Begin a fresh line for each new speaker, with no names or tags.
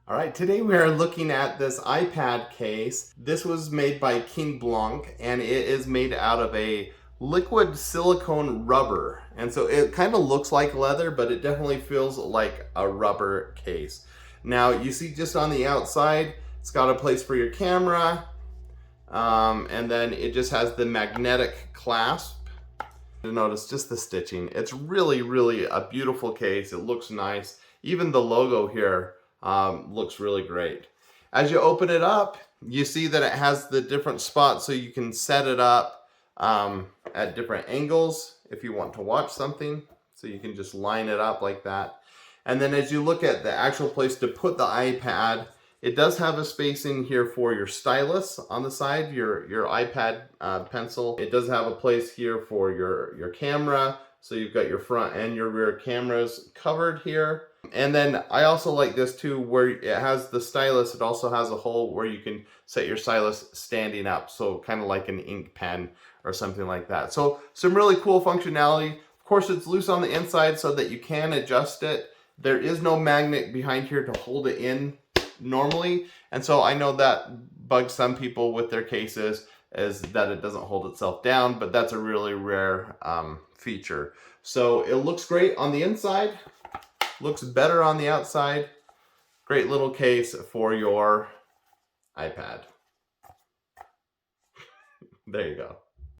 All right, today we are looking at this iPad case. This was made by KingBlanc and it is made out of a liquid silicone rubber. And so it kind of looks like leather, but it definitely feels like a rubber case. Now you see just on the outside, it's got a place for your camera. And then it just has the magnetic clasp. Notice just the stitching. It's really a beautiful case. It looks nice. Even the logo here looks really great. As you open it up, you see that it has the different spots so you can set it up at different angles if you want to watch something. So you can just line it up like that. And then as you look at the actual place to put the iPad, it does have a space in here for your stylus on the side, your iPad pencil. It does have a place here for your camera. So you've got your front and your rear cameras covered here. And then I also like this too, where it has the stylus. It also has a hole where you can set your stylus standing up. So kind of like an ink pen or something like that. So some really cool functionality. Of course, it's loose on the inside so that you can adjust it. There is no magnet behind here to hold it in normally. And so I know that bugs some people with their cases, is that it doesn't hold itself down, but that's a really rare feature. So it looks great on the inside, looks better on the outside. Great little case for your iPad. There you go.